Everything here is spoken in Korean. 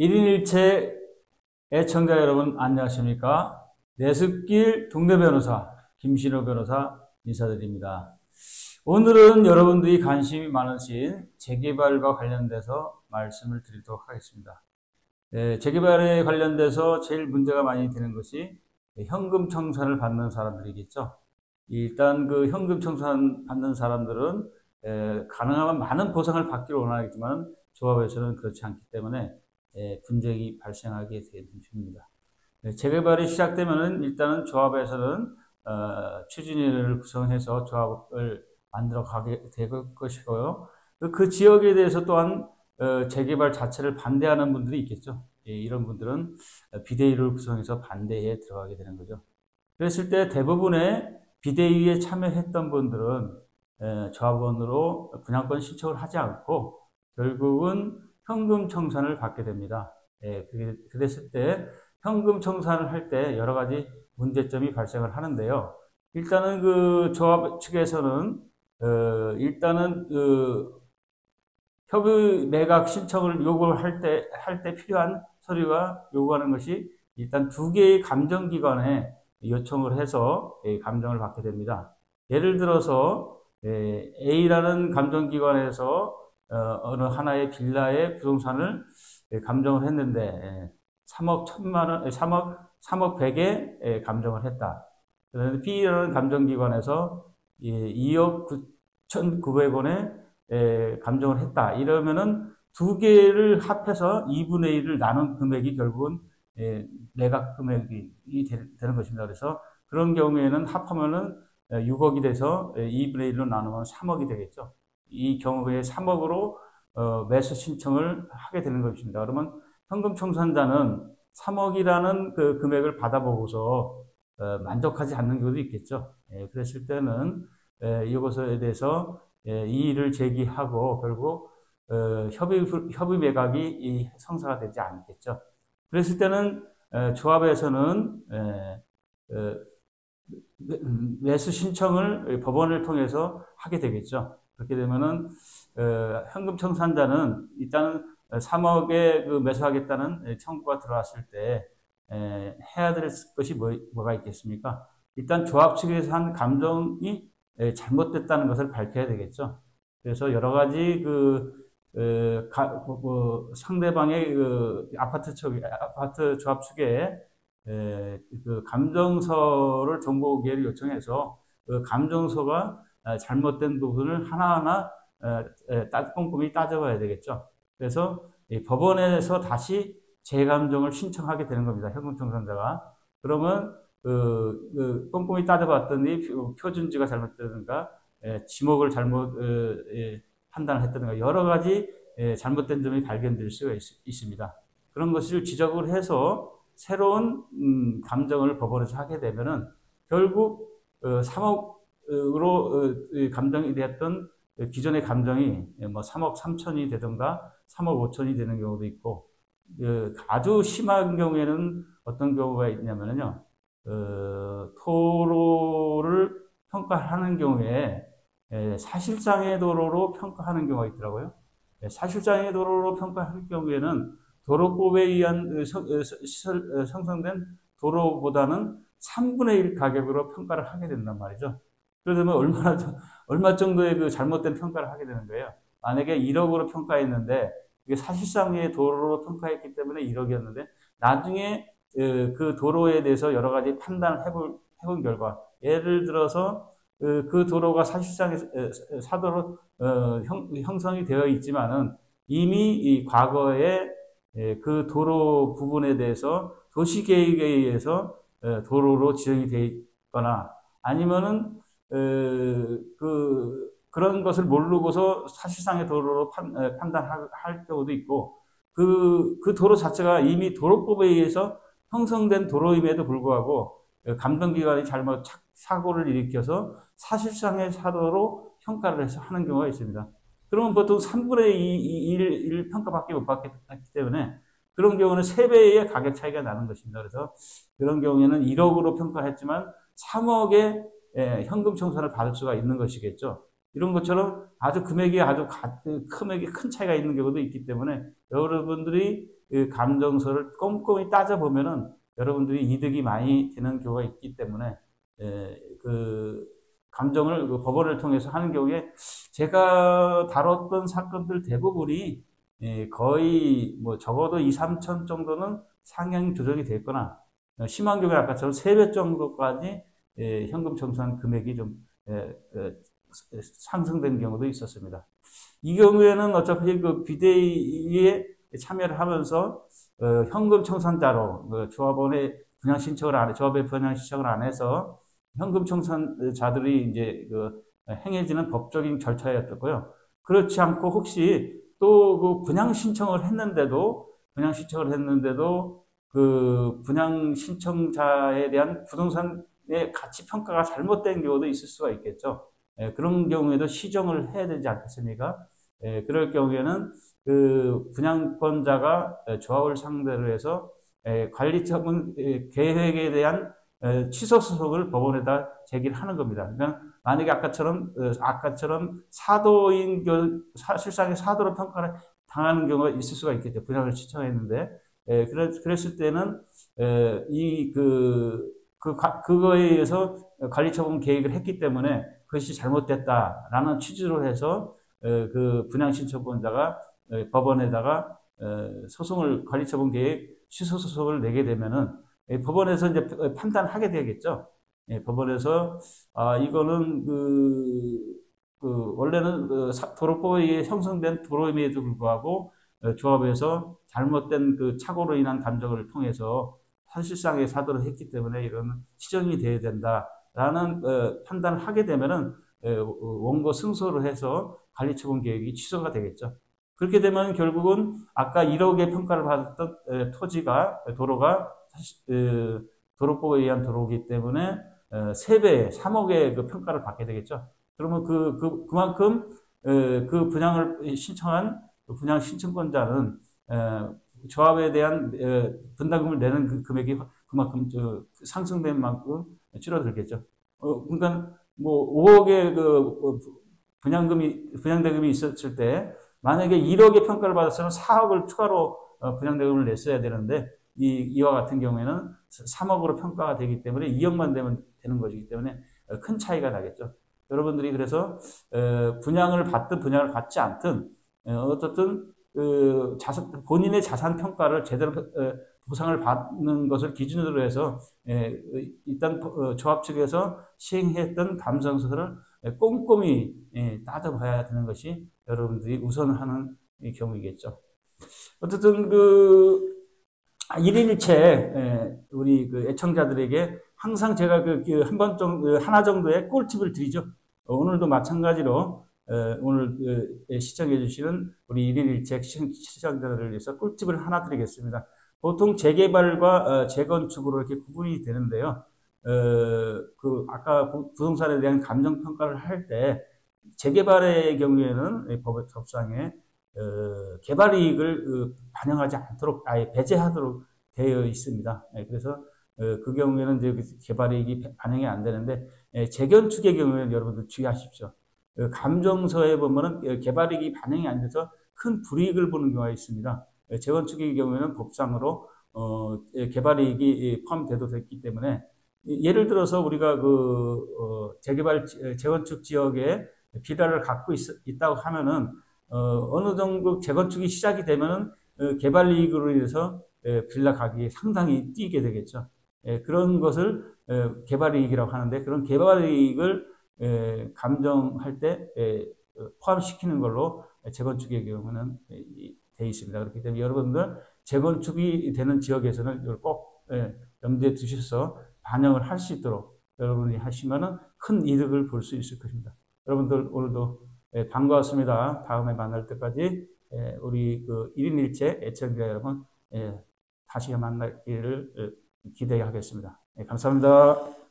1인1체 애청자 여러분 안녕하십니까? 내숲길 동네변호사 김신호 변호사 인사드립니다. 오늘은 여러분들이 관심이 많으신 재개발과 관련돼서 말씀을 드리도록 하겠습니다. 재개발에 관련돼서 제일 문제가 많이 되는 것이 현금 청산을 받는 사람들이겠죠. 일단 그 현금 청산 받는 사람들은 가능하면 많은 보상을 받기를 원하겠지만 조합에서는 그렇지 않기 때문에 분쟁이 발생하게 되는 중입니다. 재개발이 시작되면은 일단은 조합에서는 추진위를 구성해서 조합을 만들어 가게 될 것이고요. 그 지역에 대해서 또한 재개발 자체를 반대하는 분들이 있겠죠. 이런 분들은 비대위를 구성해서 반대에 들어가게 되는 거죠. 그랬을 때 대부분의 비대위에 참여했던 분들은 조합원으로 분양권 신청을 하지 않고 결국은 현금 청산을 받게 됩니다. 그랬을 때 현금 청산을 할 때 여러 가지 문제점이 발생을 하는데요. 일단은 그 조합 측에서는 일단은 그 협의 매각 신청을 요구를 할 때 필요한 서류가 요구하는 것이 일단 두 개의 감정기관에 요청을 해서 감정을 받게 됩니다. 예를 들어서 A라는 감정기관에서 어느 하나의 빌라의 부동산을 감정을 했는데 3억 1천만 원, 3억 100에 감정을 했다. 그런데 B라는 감정기관에서 2억 9,900원에 감정을 했다. 이러면은 두 개를 합해서 2분의 1을 나눈 금액이 결국은 매각 금액이 되는 것입니다. 그래서 그런 경우에는 합하면은 6억이 돼서 2분의 1로 나누면 3억이 되겠죠. 이 경우에 3억으로 매수 신청을 하게 되는 것입니다. 그러면 현금 청산자는 3억이라는 그 금액을 받아보고서 만족하지 않는 경우도 있겠죠. 그랬을 때는 이것에 대해서 이의를 제기하고 결국 협의 매각이 성사가 되지 않겠죠. 그랬을 때는 조합에서는 매수 신청을 법원을 통해서 하게 되겠죠. 그렇게 되면은 현금 청산자는 일단 3억에 그 매수하겠다는 청구가 들어왔을 때 해야 될 것이 뭐가 있겠습니까? 일단 조합 측에서 한 감정이 잘못됐다는 것을 밝혀야 되겠죠. 그래서 여러 가지 상대방의 아파트 조합 측에 그 감정서를 정보계를 요청해서 그 감정서가 잘못된 부분을 하나하나 꼼꼼히 따져봐야 되겠죠. 그래서 법원에서 다시 재감정을 신청하게 되는 겁니다. 현금 청산자가. 그러면 꼼꼼히 따져봤더니 표준지가 잘못되든가 지목을 잘못 판단을 했다든가 여러 가지 잘못된 점이 발견될 수가 있습니다. 그런 것을 지적을 해서 새로운 감정을 법원에서 하게 되면은 결국 3억으로 감정이 되었던 기존의 감정이 뭐 3억 3천이 되든가 3억 5천이 되는 경우도 있고 아주 심한 경우에는 어떤 경우가 있냐면요. 도로를 평가하는 경우에 사실상의 도로로 평가하는 경우가 있더라고요. 사실상의 도로로 평가할 경우에는 도로법에 의한 형성된 도로보다는 3분의 1 가격으로 평가를 하게 된단 말이죠. 그러면 얼마 정도의 그 잘못된 평가를 하게 되는 거예요. 만약에 1억으로 평가했는데 이게 사실상의 도로로 평가했기 때문에 1억이었는데 나중에 그 도로에 대해서 여러 가지 판단을 해본 결과 예를 들어서 그 도로가 사실상의 사도로 형성이 되어 있지만은 이미 이 과거에 그 도로 부분에 대해서 도시계획에 의해서 도로로 지정이 되어 있거나 아니면은 그런 것을 모르고서 사실상의 도로로 판단할 경우도 있고 그 도로 자체가 이미 도로법에 의해서 형성된 도로임에도 불구하고 감정기관이 잘못 사고를 일으켜서 사실상의 사도로 평가를 해서 하는 경우가 있습니다. 그러면 보통 3분의 1 평가밖에 못 받기 때문에 그런 경우는 3배의 가격 차이가 나는 것입니다. 그래서 그런 경우에는 1억으로 평가했지만 3억의 현금 청산을 받을 수가 있는 것이겠죠. 이런 것처럼 아주 금액이 큰 차이가 있는 경우도 있기 때문에 여러분들이 그 감정서를 꼼꼼히 따져보면은 여러분들이 이득이 많이 되는 경우가 있기 때문에 그 감정을 그 법원을 통해서 하는 경우에 제가 다뤘던 사건들 대부분이 거의 뭐 적어도 2, 3천 정도는 상향 조정이 됐거나 심한 경우에 아까처럼 3배 정도까지 현금 청산 금액이 좀 상승된 경우도 있었습니다. 이 경우에는 어차피 그 비대위에 참여를 하면서 현금 청산자로 조합원의 분양 신청을 안 해, 조합의 분양 신청을 안 해서 현금 청산자들이 이제 행해지는 법적인 절차였고요. 그렇지 않고 혹시 또 그 분양 신청을 했는데도 그 분양 신청자에 대한 부동산의 가치 평가가 잘못된 경우도 있을 수가 있겠죠. 그런 경우에도 시정을 해야 되지 않겠습니까? 그럴 경우에는 그 분양권자가 조합을 상대로 해서 관리처분 계획에 대한 취소 소송을 법원에다 제기를 하는 겁니다. 그러니까 만약에 아까처럼 사도인 실상의 사도로 평가를 당하는 경우가 있을 수가 있겠죠. 분양을 신청했는데 그랬을 때는 그거에 의해서 관리처분 계획을 했기 때문에 그것이 잘못됐다라는 취지로 해서 그 분양 신청권자가 법원에다가 관리처분 계획 취소 소송을 내게 되면은 법원에서 이제 판단하게 되겠죠. 법원에서 이거는 원래는 도로법에 형성된 도로임에도 불구하고 조합에서 잘못된 그 착오로 인한 감정을 통해서 사실상의 사도를 했기 때문에 이런 시정이 돼야 된다라는 판단을 하게 되면은 원고 승소를 해서 관리처분 계획이 취소가 되겠죠. 그렇게 되면 결국은 아까 1억의 평가를 받았던 도로가 도로법에 의한 도로이기 때문에 3배, 3억의 그 평가를 받게 되겠죠. 그러면 그만큼 그 분양을 신청한 분양 신청권자는 조합에 대한 분담금을 내는 그 금액이 그만큼 상승된 만큼 줄어들겠죠. 그러니까 뭐 5억의 분양대금이 있었을 때 만약에 1억의 평가를 받았으면 4억을 추가로 분양대금을 냈어야 되는데 이와 같은 경우에는 3억으로 평가가 되기 때문에 2억만 되는 것이기 때문에 큰 차이가 나겠죠. 여러분들이 그래서 분양을 받든 분양을 받지 않든 어떻든 본인의 자산 평가를 제대로 보상을 받는 것을 기준으로 해서 일단 조합 측에서 시행했던 감정서를 꼼꼼히 따져봐야 되는 것이 여러분들이 우선하는 경우이겠죠. 어쨌든 1인1체 우리 애청자들에게 항상 제가 하나 정도의 꿀팁을 드리죠. 오늘도 마찬가지로 오늘 시청해 주시는 우리 1인1책 시청자들을 위해서 꿀팁을 하나 드리겠습니다. 보통 재개발과 재건축으로 이렇게 구분이 되는데요. 아까 부동산에 대한 감정평가를 할 때 재개발의 경우에는 법상에 개발이익을 반영하지 않도록 아예 배제하도록 되어 있습니다. 그래서 그 경우에는 이제 개발이익이 반영이 안 되는데 재건축의 경우에는 여러분들 주의하십시오. 감정서에 보면은 개발이익이 반영이 안 돼서 큰 불이익을 보는 경우가 있습니다. 재건축의 경우에는 법상으로 개발이익이 포함돼도 됐기 때문에 예를 들어서 우리가 재건축 지역에 빌라를 갖고 있다고 하면은 어느 정도 재건축이 시작이 되면은 개발 이익으로 인해서 빌라 가격이 상당히 뛰게 되겠죠. 그런 것을 개발 이익이라고 하는데 그런 개발 이익을 감정할 때 포함시키는 걸로 재건축의 경우는 되어 있습니다. 그렇기 때문에 여러분들 재건축이 되는 지역에서는 이걸 꼭 염두에 두셔서 반영을 할 수 있도록 여러분이 하시면은 큰 이득을 볼 수 있을 것입니다. 여러분들 오늘도 반가웠습니다. 다음에 만날 때까지 우리 1인1체 애청자 여러분 다시 만나기를 기대하겠습니다. 감사합니다.